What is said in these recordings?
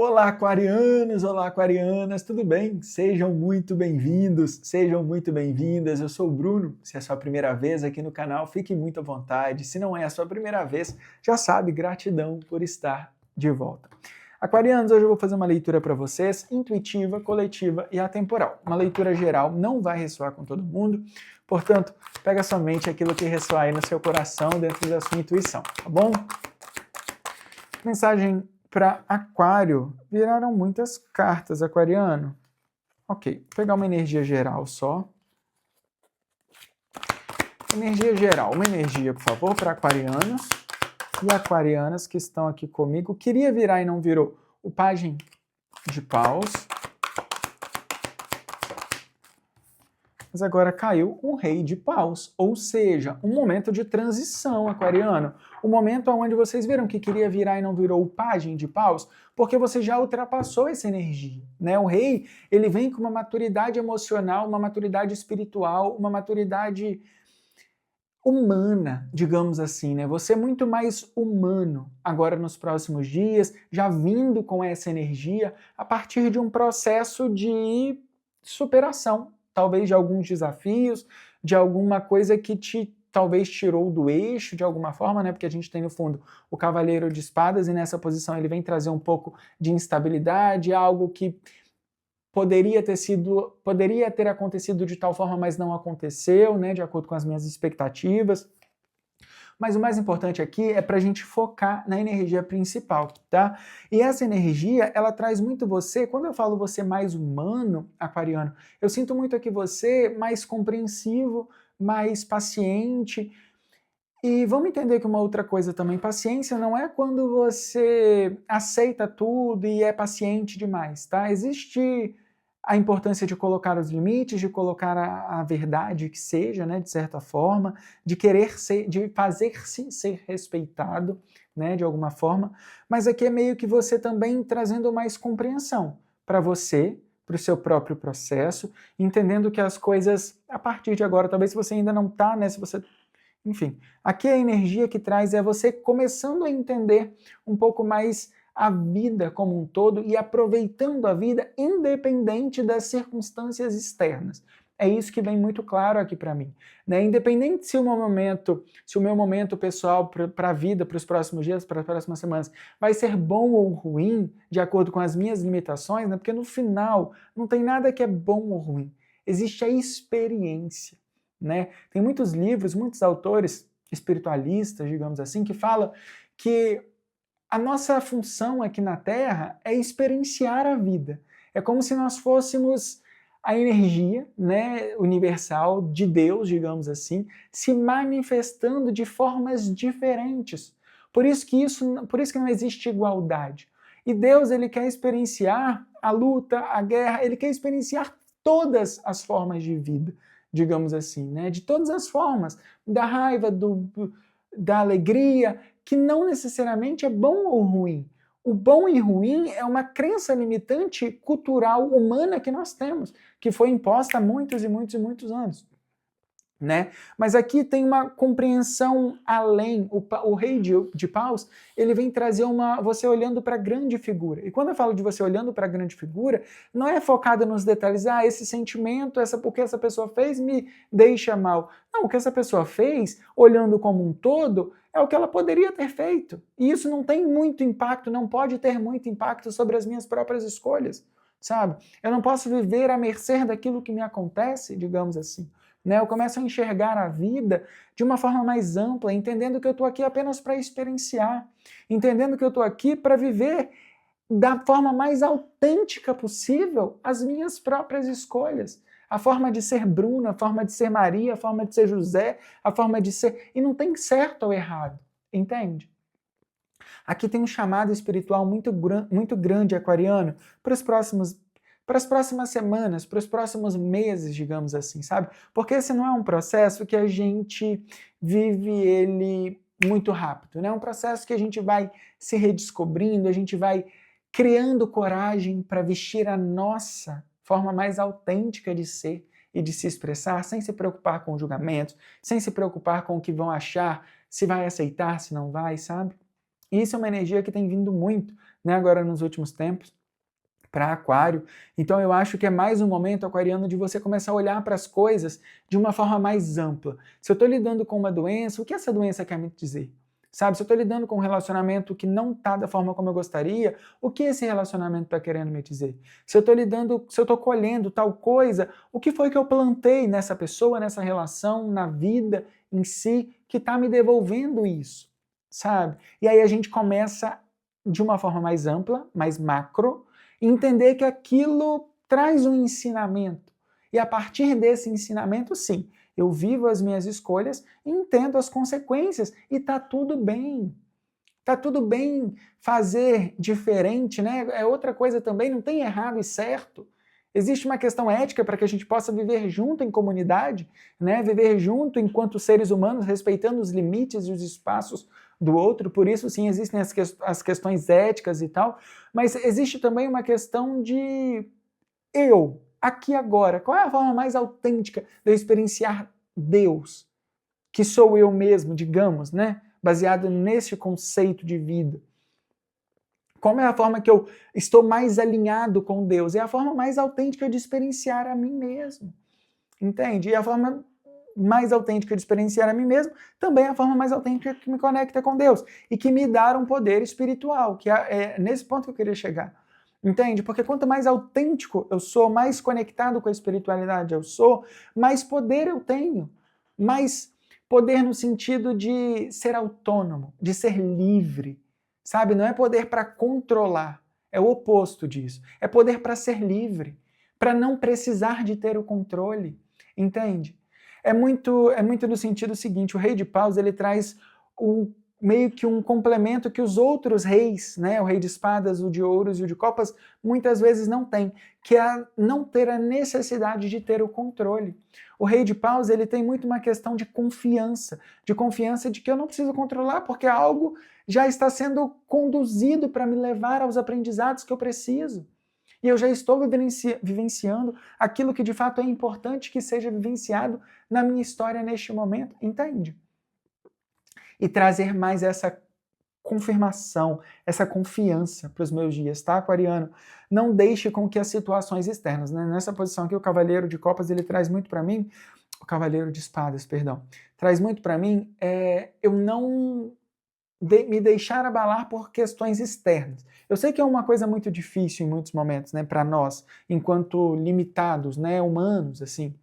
Olá, aquarianos! Olá, aquarianas! Tudo bem? Sejam muito bem-vindos, sejam muito bem-vindas. Eu sou o Bruno. Se é a sua primeira vez aqui no canal, fique muito à vontade. Se não é a sua primeira vez, já sabe, gratidão por estar de volta. Aquarianos, hoje eu vou fazer uma leitura para vocês, intuitiva, coletiva e atemporal. Uma leitura geral, não vai ressoar com todo mundo, portanto, pega somente aquilo que ressoar aí no seu coração, dentro da sua intuição, tá bom? Mensagem para Aquário. Viraram muitas cartas, aquariano. Ok, vou pegar uma energia geral só. Energia geral, uma energia, por favor, para aquarianos e aquarianas que estão aqui comigo. Queria virar e não virou. O Pajem de Paus. Mas agora caiu um Rei de Paus, ou seja, um momento de transição, aquariano. O momento onde vocês viram que queria virar e não virou o Pajem de Paus, porque você já ultrapassou essa energia, né? O Rei, ele vem com uma maturidade emocional, uma maturidade espiritual, uma maturidade humana, digamos assim, né? Você é muito mais humano agora nos próximos dias, já vindo com essa energia a partir de um processo de superação, talvez de alguns desafios, de alguma coisa que te talvez tirou do eixo de alguma forma, né? Porque a gente tem no fundo o Cavaleiro de Espadas e nessa posição ele vem trazer um pouco de instabilidade, algo que poderia ter acontecido de tal forma, mas não aconteceu, né? De acordo com as minhas expectativas. Mas o mais importante aqui é para a gente focar na energia principal, tá? E essa energia, ela traz muito você, quando eu falo você mais humano, aquariano, eu sinto muito aqui você mais compreensivo, mais paciente. E vamos entender que uma outra coisa também, paciência não é quando você aceita tudo e é paciente demais, tá? Existe a importância de colocar os limites, de colocar a verdade que seja, né, de certa forma, de querer ser, de fazer-se ser respeitado, né, de alguma forma, mas aqui é meio que você também trazendo mais compreensão para você, para o seu próprio processo, entendendo que as coisas, a partir de agora, talvez se você ainda não está, né, se você... Enfim, aqui a energia que traz é você começando a entender um pouco mais a vida como um todo e aproveitando a vida independente das circunstâncias externas. É isso que vem muito claro aqui para mim, né? Independente se o meu momento pessoal para a vida, para os próximos dias, para as próximas semanas, vai ser bom ou ruim, de acordo com as minhas limitações, né? Porque no final não tem nada que é bom ou ruim. Existe a experiência, né? Tem muitos livros, muitos autores espiritualistas, digamos assim, que falam que a nossa função aqui na Terra é experienciar a vida. É como se nós fôssemos a energia, né, universal de Deus, digamos assim, se manifestando de formas diferentes. Por isso que não existe igualdade. E Deus, ele quer experienciar a luta, a guerra, ele quer experienciar todas as formas de vida, digamos assim, né? De todas as formas, da raiva, da alegria, que não necessariamente é bom ou ruim. O bom e ruim é uma crença limitante cultural humana que nós temos, que foi imposta há muitos e muitos e muitos anos, né? Mas aqui tem uma compreensão além. O Rei de Paus, ele vem trazer você olhando para a grande figura. E quando eu falo de você olhando para a grande figura, não é focado nos detalhes, esse sentimento, o que essa pessoa fez me deixa mal. Não, o que essa pessoa fez, olhando como um todo, é o que ela poderia ter feito. E isso não tem muito impacto, não pode ter muito impacto sobre as minhas próprias escolhas, sabe? Eu não posso viver à mercê daquilo que me acontece, digamos assim. Né? Eu começo a enxergar a vida de uma forma mais ampla, entendendo que eu estou aqui apenas para experienciar, entendendo que eu estou aqui para viver da forma mais autêntica possível as minhas próprias escolhas. A forma de ser Bruna, a forma de ser Maria, a forma de ser José, a forma de ser... E não tem certo ou errado, entende? Aqui tem um chamado espiritual muito grande, aquariano, para as próximas semanas, para os próximos meses, digamos assim, sabe? Porque esse não é um processo que a gente vive ele muito rápido, né? É um processo que a gente vai se redescobrindo, a gente vai criando coragem para vestir a nossa forma mais autêntica de ser e de se expressar, sem se preocupar com julgamentos, sem se preocupar com o que vão achar, se vai aceitar, se não vai, sabe? E isso é uma energia que tem vindo muito né, agora nos últimos tempos, para Aquário. Então eu acho que é mais um momento aquariano de você começar a olhar para as coisas de uma forma mais ampla. Se eu estou lidando com uma doença, o que essa doença quer me dizer? Sabe, se eu estou lidando com um relacionamento que não está da forma como eu gostaria, o que esse relacionamento está querendo me dizer? Se eu estou colhendo tal coisa, o que foi que eu plantei nessa pessoa, nessa relação, na vida em si, que está me devolvendo isso? Sabe? E aí a gente começa de uma forma mais ampla, mais macro, entender que aquilo traz um ensinamento. E a partir desse ensinamento, sim, eu vivo as minhas escolhas, entendo as consequências e tá tudo bem. Tá tudo bem fazer diferente, né? É outra coisa também, não tem errado e certo. Existe uma questão ética para que a gente possa viver junto em comunidade, né? Viver junto enquanto seres humanos, respeitando os limites e os espaços do outro. Por isso, sim, existem as questões éticas e tal, mas existe também uma questão de eu, aqui agora. Qual é a forma mais autêntica de eu experienciar Deus? Que sou eu mesmo, digamos, né? Baseado nesse conceito de vida. Como é a forma que eu estou mais alinhado com Deus? É a forma mais autêntica de experienciar a mim mesmo. Entende? E a forma mais autêntica de experienciar a mim mesmo também é a forma mais autêntica que me conecta com Deus e que me dá um poder espiritual, que é nesse ponto que eu queria chegar. Entende? Porque quanto mais autêntico eu sou, mais conectado com a espiritualidade eu sou, mais poder eu tenho. Mais poder no sentido de ser autônomo, de ser livre. Sabe? Não é poder para controlar, é o oposto disso. É poder para ser livre, para não precisar de ter o controle. Entende? É muito no sentido seguinte, o rei de paus ele traz meio que um complemento que os outros reis, né, o rei de espadas, o de ouros e o de copas, muitas vezes não têm, que é não ter a necessidade de ter o controle. O rei de paus ele tem muito uma questão de confiança de que eu não preciso controlar, porque algo já está sendo conduzido para me levar aos aprendizados que eu preciso. E eu já estou vivenciando aquilo que de fato é importante que seja vivenciado na minha história neste momento, entende? E trazer mais essa confirmação, essa confiança para os meus dias, tá, aquariano? Não deixe com que as situações externas, né? Nessa posição aqui, o cavaleiro de copas, ele traz muito para mim, o cavaleiro de espadas, perdão, traz muito para mim, eu não me deixar abalar por questões externas. Eu sei que é uma coisa muito difícil em muitos momentos, né, para nós, enquanto limitados, né, humanos, assim,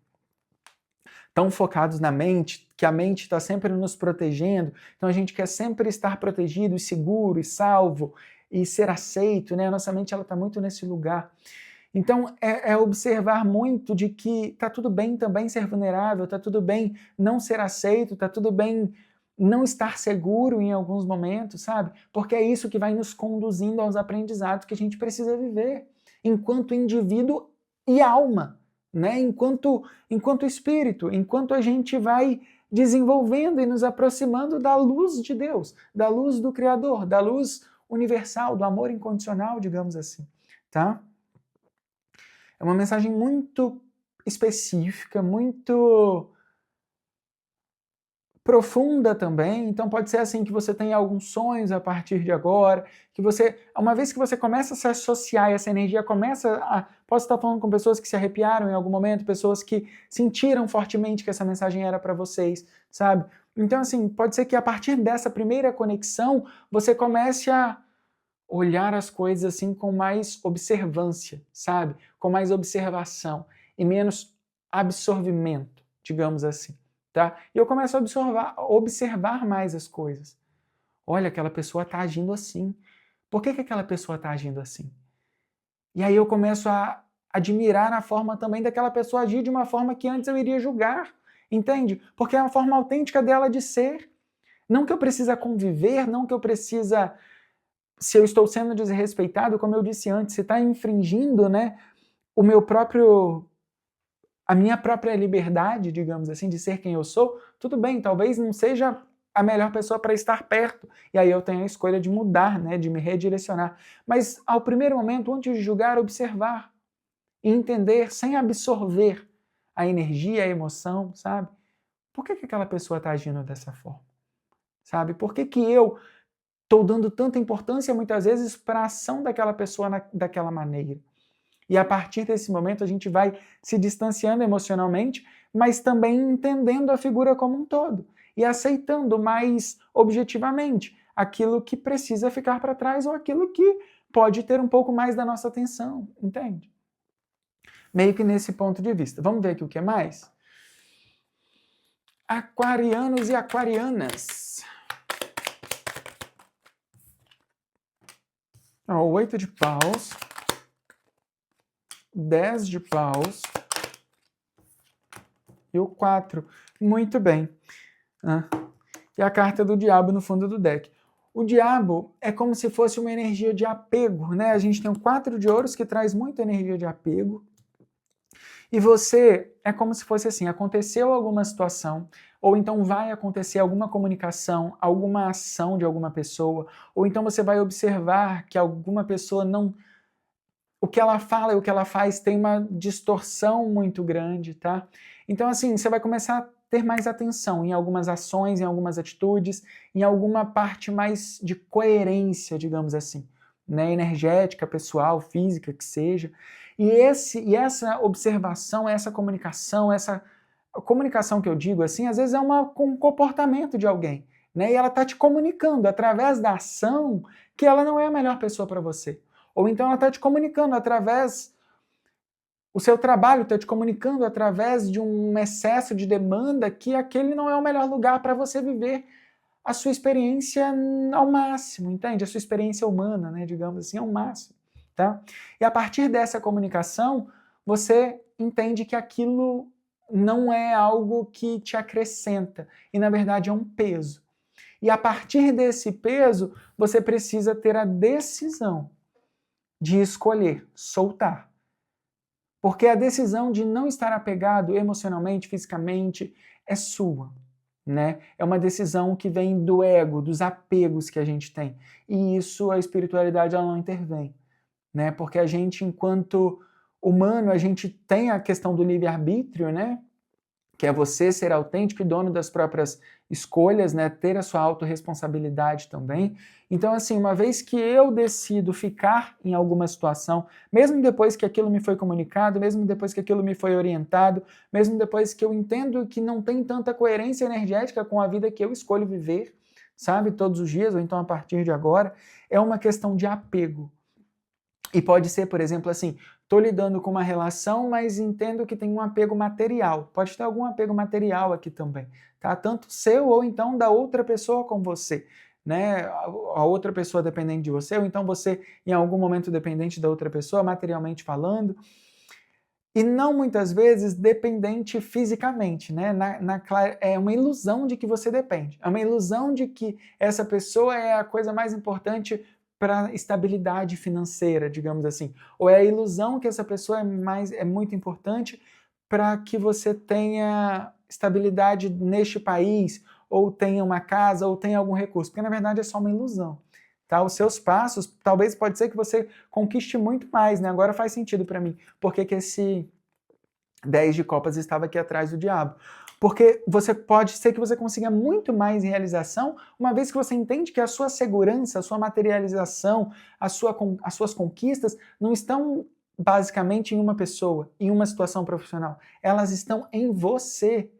tão focados na mente, que a mente está sempre nos protegendo, então a gente quer sempre estar protegido e seguro e salvo e ser aceito, né? A nossa mente ela está muito nesse lugar. Então é observar muito de que tá tudo bem também ser vulnerável, tá tudo bem não ser aceito, tá tudo bem não estar seguro em alguns momentos, sabe? Porque é isso que vai nos conduzindo aos aprendizados que a gente precisa viver enquanto indivíduo e alma, né? Enquanto espírito, enquanto a gente vai desenvolvendo e nos aproximando da luz de Deus, da luz do Criador, da luz universal, do amor incondicional, digamos assim, tá? É uma mensagem muito específica, muito profunda também, então pode ser assim que você tenha alguns sonhos a partir de agora, que você, uma vez que você começa a se associar, essa energia posso estar falando com pessoas que se arrepiaram em algum momento, pessoas que sentiram fortemente que essa mensagem era para vocês, sabe? Então assim, pode ser que a partir dessa primeira conexão, você comece a olhar as coisas assim com mais observância, sabe? Com mais observação e menos absorvimento, digamos assim. Tá? E eu começo a observar mais as coisas. Olha, aquela pessoa está agindo assim. Por que aquela pessoa está agindo assim? E aí eu começo a admirar a forma também daquela pessoa agir de uma forma que antes eu iria julgar. Entende? Porque é a forma autêntica dela de ser. Não que eu precisa conviver, não que eu precisa... Se eu estou sendo desrespeitado, como eu disse antes, se está infringindo, né, a minha própria liberdade, digamos assim, de ser quem eu sou, tudo bem, talvez não seja a melhor pessoa para estar perto, e aí eu tenho a escolha de mudar, né, de me redirecionar. Mas ao primeiro momento, antes de julgar, observar e entender, sem absorver a energia, a emoção, sabe? Por que aquela pessoa está agindo dessa forma? Sabe? Por que eu estou dando tanta importância muitas vezes para a ação daquela pessoa daquela maneira. E a partir desse momento a gente vai se distanciando emocionalmente, mas também entendendo a figura como um todo e aceitando mais objetivamente aquilo que precisa ficar para trás ou aquilo que pode ter um pouco mais da nossa atenção, entende? Meio que nesse ponto de vista. Vamos ver aqui o que mais? Aquarianos e aquarianas. Ó, 8 de paus, 10 de paus e o 4. Muito bem. E a carta do diabo no fundo do deck. O diabo é como se fosse uma energia de apego, né? A gente tem o 4 de ouros que traz muita energia de apego. E você é como se fosse assim, aconteceu alguma situação, ou então vai acontecer alguma comunicação, alguma ação de alguma pessoa, ou então você vai observar que alguma pessoa não... O que ela fala e o que ela faz tem uma distorção muito grande, tá? Então, assim, você vai começar a ter mais atenção em algumas ações, em algumas atitudes, em alguma parte mais de coerência, digamos assim, né? Energética, pessoal, física, que seja. E essa observação, essa comunicação que eu digo assim, às vezes é um comportamento de alguém, né? E ela está te comunicando através da ação que ela não é a melhor pessoa para você. Ou então ela está te comunicando através... O seu trabalho está te comunicando através de um excesso de demanda que aquele não é o melhor lugar para você viver a sua experiência ao máximo, entende? A sua experiência humana, né, digamos assim, ao máximo, tá? E a partir dessa comunicação, você entende que aquilo não é algo que te acrescenta, e na verdade é um peso. E a partir desse peso, você precisa ter a decisão de escolher, soltar. Porque a decisão de não estar apegado emocionalmente, fisicamente, é sua, né? É uma decisão que vem do ego, dos apegos que a gente tem. E isso, a espiritualidade, ela não intervém, né? Porque a gente, enquanto humano, a gente tem a questão do livre-arbítrio, né? Que é você ser autêntico e dono das próprias escolhas, né? Ter a sua autorresponsabilidade também. Então, assim, uma vez que eu decido ficar em alguma situação, mesmo depois que aquilo me foi comunicado, mesmo depois que aquilo me foi orientado, mesmo depois que eu entendo que não tem tanta coerência energética com a vida que eu escolho viver, sabe, todos os dias, ou então a partir de agora, é uma questão de apego. E pode ser, por exemplo, assim, estou lidando com uma relação, mas entendo que tem um apego material. Pode ter algum apego material aqui também, tá? Tanto seu ou então da outra pessoa com você, né? A outra pessoa dependente de você, ou então você em algum momento dependente da outra pessoa, materialmente falando. E não muitas vezes dependente fisicamente, né? É uma ilusão de que você depende. É uma ilusão de que essa pessoa é a coisa mais importante para estabilidade financeira, digamos assim. Ou é a ilusão que essa pessoa é muito importante para que você tenha estabilidade neste país, ou tenha uma casa, ou tenha algum recurso. Porque na verdade é só uma ilusão. Tá? Os seus passos, talvez pode ser que você conquiste muito mais, né? Agora faz sentido para mim. Por que esse 10 de copas estava aqui atrás do diabo? Porque pode ser que você consiga muito mais realização, uma vez que você entende que a sua segurança, a sua materialização, as suas conquistas não estão basicamente em uma pessoa, em uma situação profissional. Elas estão em você.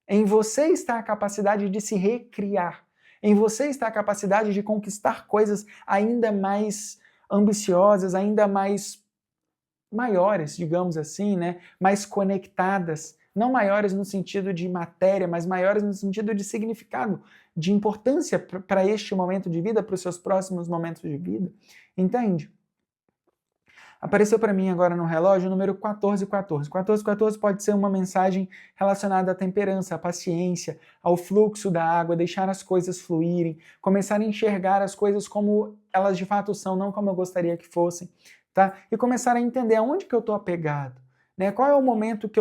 Em você está a capacidade de se recriar. Em você está a capacidade de conquistar coisas ainda mais ambiciosas, ainda mais maiores, digamos assim, né? Mais conectadas. Não maiores no sentido de matéria, mas maiores no sentido de significado, de importância para este momento de vida, para os seus próximos momentos de vida. Entende? Apareceu para mim agora no relógio o número 1414. 1414 pode ser uma mensagem relacionada à temperança, à paciência, ao fluxo da água, deixar as coisas fluírem, começar a enxergar as coisas como elas de fato são, não como eu gostaria que fossem, tá? E começar a entender aonde que eu estou apegado, né? Qual é o momento que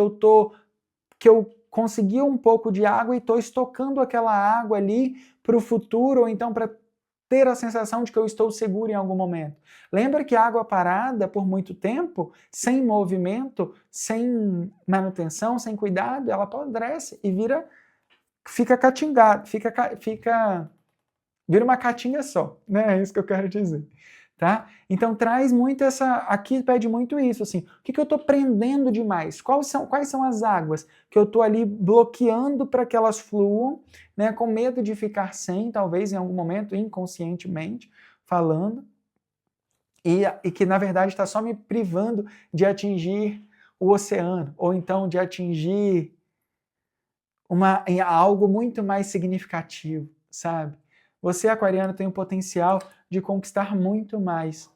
eu consegui um pouco de água e estou estocando aquela água ali para o futuro, ou então para ter a sensação de que eu estou seguro em algum momento. Lembra que a água parada por muito tempo, sem movimento, sem manutenção, sem cuidado, ela apodrece e fica catingada, fica Vira uma caatinga só, né? É isso que eu quero dizer, tá? Então traz muito aqui pede muito isso, assim, o que eu estou prendendo demais? Quais são as águas que eu estou ali bloqueando para que elas fluam, né? Com medo de ficar sem, talvez em algum momento, inconscientemente falando, e que na verdade está só me privando de atingir o oceano, ou então de atingir algo muito mais significativo, sabe? Você, aquariano, tem o potencial de conquistar muito mais,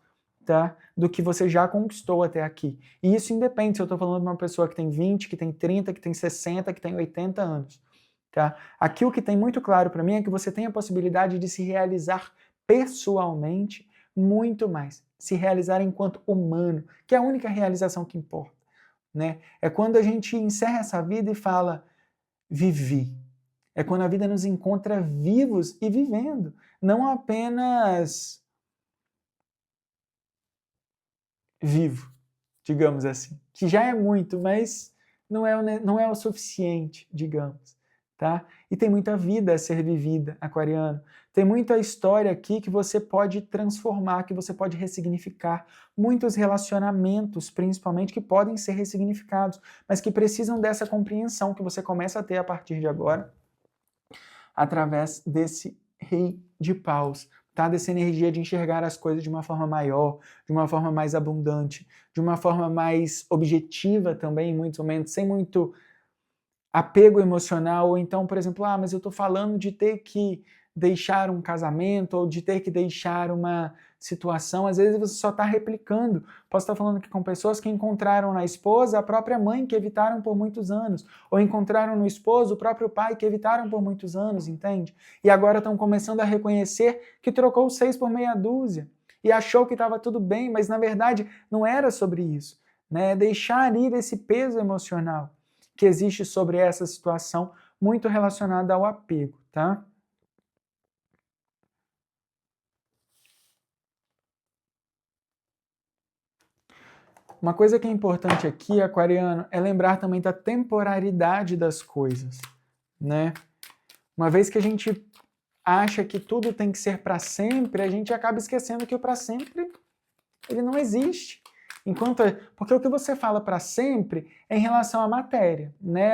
tá? Do que você já conquistou até aqui. E isso independe se eu estou falando de uma pessoa que tem 20, que tem 30, que tem 60, que tem 80 anos, tá? Aqui o que tem muito claro para mim é que você tem a possibilidade de se realizar pessoalmente muito mais. Se realizar enquanto humano, que é a única realização que importa, né? É quando a gente encerra essa vida e fala: vivi. É quando a vida nos encontra vivos e vivendo, não apenas vivo, digamos assim, que já é muito, mas não é o suficiente, digamos, tá? E tem muita vida a ser vivida, aquariano. Tem muita história aqui que você pode transformar, que você pode ressignificar, muitos relacionamentos, principalmente, que podem ser ressignificados, mas que precisam dessa compreensão que você começa a ter a partir de agora, através desse rei de paus, tá? Dessa energia de enxergar as coisas de uma forma maior, de uma forma mais abundante, de uma forma mais objetiva também, em muitos momentos, sem muito apego emocional, ou então, por exemplo, mas eu estou falando de ter que deixar um casamento, ou de ter que deixar uma situação, às vezes você só está replicando. Posso estar falando aqui com pessoas que encontraram na esposa a própria mãe que evitaram por muitos anos, ou encontraram no esposo o próprio pai que evitaram por muitos anos, entende? E agora estão começando a reconhecer que trocou 6 por meia dúzia, e achou que estava tudo bem, mas na verdade não era sobre isso, né? Deixar ir esse peso emocional que existe sobre essa situação, muito relacionada ao apego, tá? Uma coisa que é importante aqui, aquariano, é lembrar também da temporalidade das coisas, né? Uma vez que a gente acha que tudo tem que ser para sempre, a gente acaba esquecendo que o para sempre ele não existe. Porque o que você fala para sempre é em relação à matéria, né?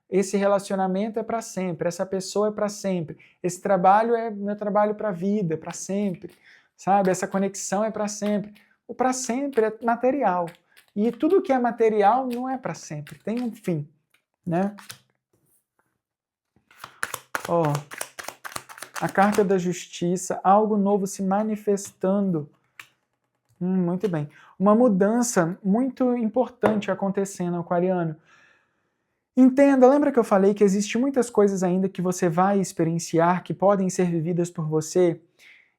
Esse relacionamento é para sempre, essa pessoa é para sempre, esse trabalho é meu trabalho para a vida, para sempre, sabe? Essa conexão é para sempre. O para sempre é material. E tudo que é material não é para sempre, tem um fim, né? Ó, a carta da justiça, algo novo se manifestando. Muito bem. Uma mudança muito importante acontecendo, aquariano. Entenda, lembra que eu falei que existem muitas coisas ainda que você vai experienciar, que podem ser vividas por você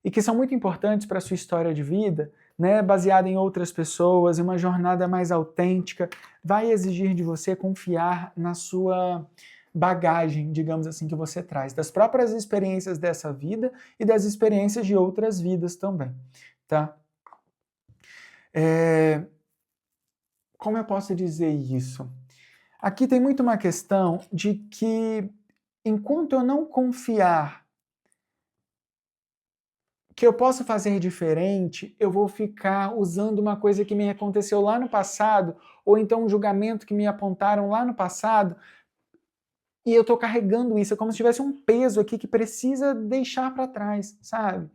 e que são muito importantes para a sua história de vida, né? Baseada em outras pessoas, em uma jornada mais autêntica, vai exigir de você confiar na sua bagagem, digamos assim, que você traz, das próprias experiências dessa vida e das experiências de outras vidas também, tá? Como eu posso dizer isso? Aqui tem muito uma questão de que, enquanto eu não confiar que eu posso fazer diferente, eu vou ficar usando uma coisa que me aconteceu lá no passado, ou então um julgamento que me apontaram lá no passado, e eu estou carregando isso, é como se tivesse um peso aqui que precisa deixar para trás, sabe?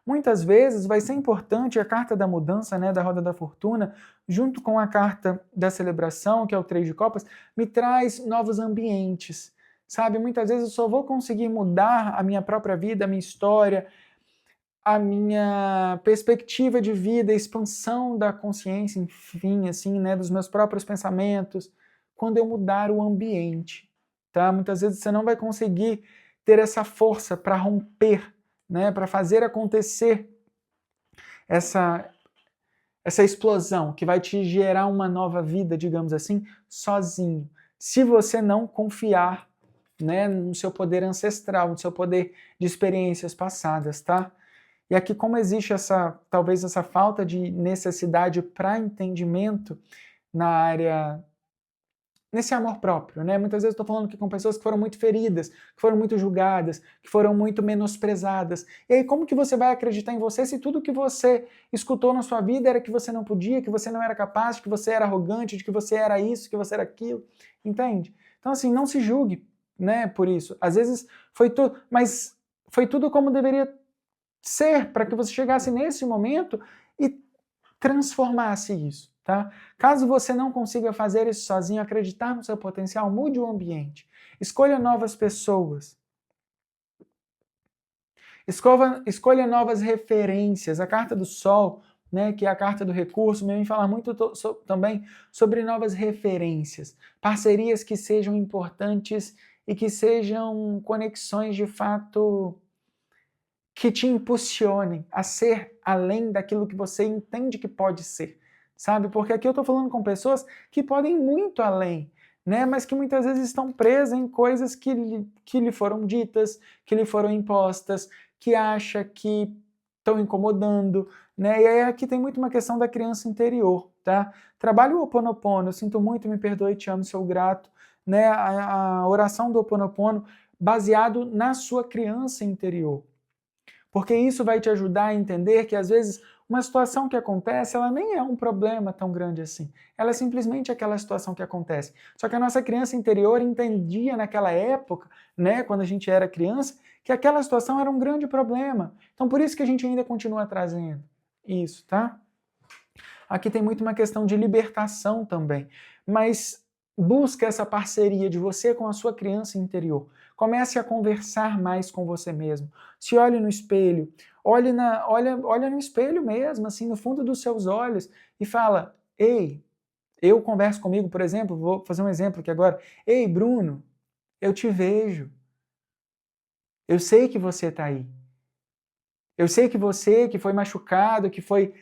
Muitas vezes vai ser importante a carta da mudança, né, da roda da fortuna, junto com a carta da celebração, que é o 3 de copas, me traz novos ambientes, sabe? Muitas vezes eu só vou conseguir mudar a minha própria vida, a minha história, a minha perspectiva de vida, a expansão da consciência, enfim, assim, né, dos meus próprios pensamentos, quando eu mudar o ambiente, tá? Muitas vezes você não vai conseguir ter essa força para romper, né, para fazer acontecer essa explosão que vai te gerar uma nova vida, digamos assim, sozinho. Se você não confiar, né, no seu poder ancestral, no seu poder de experiências passadas, tá? E aqui, como existe talvez essa falta de necessidade para entendimento na área nesse amor próprio, né? Muitas vezes eu estou falando aqui com pessoas que foram muito feridas, que foram muito julgadas, que foram muito menosprezadas. E aí como que você vai acreditar em você se tudo que você escutou na sua vida era que você não podia, que você não era capaz, que você era arrogante, de que você era isso, que você era aquilo, entende? Então assim, não se julgue, né, por isso. Às vezes foi tudo, mas foi tudo como deveria ser para que você chegasse nesse momento e transformasse isso, tá? Caso você não consiga fazer isso sozinho, acreditar no seu potencial, mude o ambiente. Escolha novas pessoas. Escolha novas referências. A carta do Sol, né, que é a carta do recurso, me vem falar muito também sobre novas referências. Parcerias que sejam importantes e que sejam conexões de fato que te impulsionem a ser além daquilo que você entende que pode ser, sabe? Porque aqui eu estou falando com pessoas que podem ir muito além, né? Mas que muitas vezes estão presas em coisas que lhe foram ditas, que lhe foram impostas, que acha que estão incomodando, né? E aí aqui tem muito uma questão da criança interior, tá? Trabalhe o Ho Oponopono, eu sinto muito, me perdoe, te amo, sou grato, né? A oração do Ho Oponopono baseado na sua criança interior. Porque isso vai te ajudar a entender que, às vezes, uma situação que acontece, ela nem é um problema tão grande assim. Ela é simplesmente aquela situação que acontece. Só que a nossa criança interior entendia naquela época, né, quando a gente era criança, que aquela situação era um grande problema. Então, por isso que a gente ainda continua trazendo isso, tá? Aqui tem muito uma questão de libertação também. Mas busca essa parceria de você com a sua criança interior. Comece a conversar mais com você mesmo. Se olhe no espelho, olha no espelho mesmo, assim, no fundo dos seus olhos, e fala: ei, eu converso comigo, por exemplo, vou fazer um exemplo aqui agora. Ei, Bruno, eu te vejo. Eu sei que você está aí. Eu sei que você que foi machucado, que foi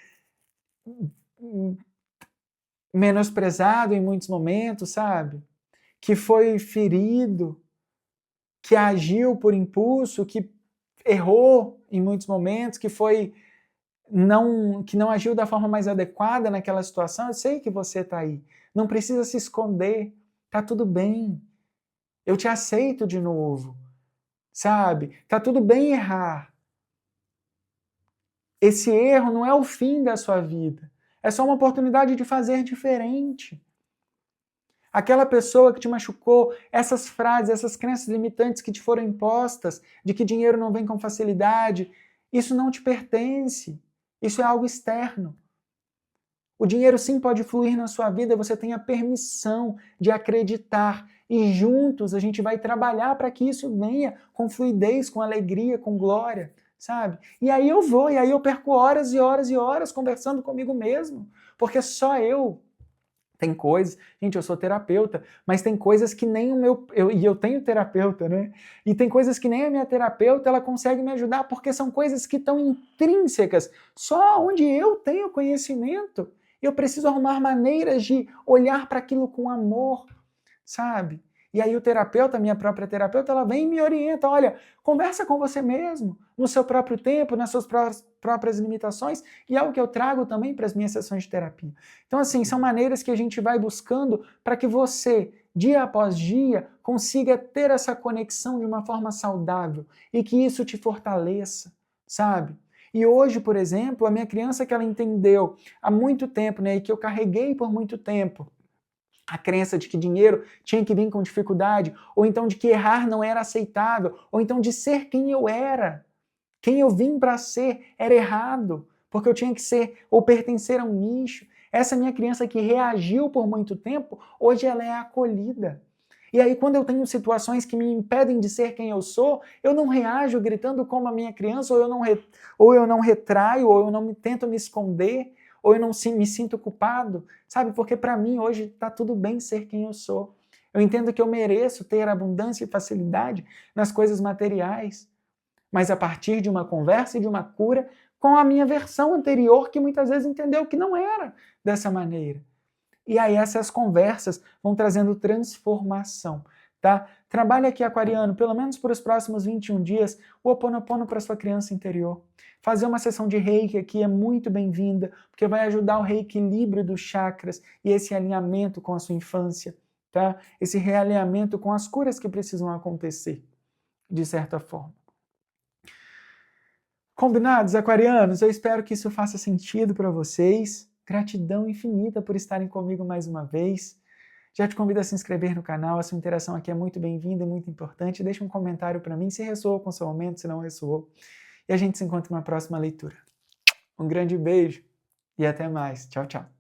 menosprezado em muitos momentos, sabe? Que foi ferido, que agiu por impulso, que errou em muitos momentos, que não agiu da forma mais adequada naquela situação. Eu sei que você está aí. Não precisa se esconder. Tá tudo bem. Eu te aceito de novo. Sabe? Tá tudo bem errar. Esse erro não é o fim da sua vida. É só uma oportunidade de fazer diferente. Aquela pessoa que te machucou, essas frases, essas crenças limitantes que te foram impostas, de que dinheiro não vem com facilidade, isso não te pertence. Isso é algo externo. O dinheiro sim pode fluir na sua vida, você tem a permissão de acreditar e juntos a gente vai trabalhar para que isso venha com fluidez, com alegria, com glória, sabe? E aí eu perco horas e horas e horas conversando comigo mesmo, porque só eu. Tem coisas, gente, eu sou terapeuta, mas tem coisas que nem o meu, e eu tenho terapeuta, né? E tem coisas que nem a minha terapeuta, ela consegue me ajudar, porque são coisas que estão intrínsecas, só onde eu tenho conhecimento. Eu preciso arrumar maneiras de olhar para aquilo com amor, sabe? E aí o terapeuta, minha própria terapeuta, ela vem e me orienta, olha, conversa com você mesmo, no seu próprio tempo, nas suas próprias limitações, e é o que eu trago também para as minhas sessões de terapia. Então, assim, são maneiras que a gente vai buscando para que você, dia após dia, consiga ter essa conexão de uma forma saudável e que isso te fortaleça, sabe? E hoje, por exemplo, a minha criança que ela entendeu há muito tempo, né, e que eu carreguei por muito tempo, a crença de que dinheiro tinha que vir com dificuldade, ou então de que errar não era aceitável, ou então de ser quem eu era. Quem eu vim para ser era errado, porque eu tinha que ser ou pertencer a um nicho. Essa minha criança que reagiu por muito tempo, hoje ela é acolhida. E aí, quando eu tenho situações que me impedem de ser quem eu sou, eu não reajo gritando como a minha criança, ou eu não retraio, ou eu não tento me esconder, ou eu não me sinto culpado, sabe? Porque para mim hoje está tudo bem ser quem eu sou. Eu entendo que eu mereço ter abundância e facilidade nas coisas materiais, mas a partir de uma conversa e de uma cura com a minha versão anterior, que muitas vezes entendeu que não era dessa maneira. E aí essas conversas vão trazendo transformação, tá? Trabalhe aqui, aquariano, pelo menos por os próximos 21 dias, o Ho Oponopono para sua criança interior. Fazer uma sessão de reiki aqui é muito bem-vinda, porque vai ajudar o reequilíbrio dos chakras e esse alinhamento com a sua infância, tá? Esse realinhamento com as curas que precisam acontecer, de certa forma. Combinados, aquarianos? Eu espero que isso faça sentido para vocês. Gratidão infinita por estarem comigo mais uma vez. Já te convido a se inscrever no canal, a sua interação aqui é muito bem-vinda e muito importante. Deixa um comentário para mim se ressoou com o seu momento, se não ressoou. E a gente se encontra na próxima leitura. Um grande beijo e até mais. Tchau, tchau.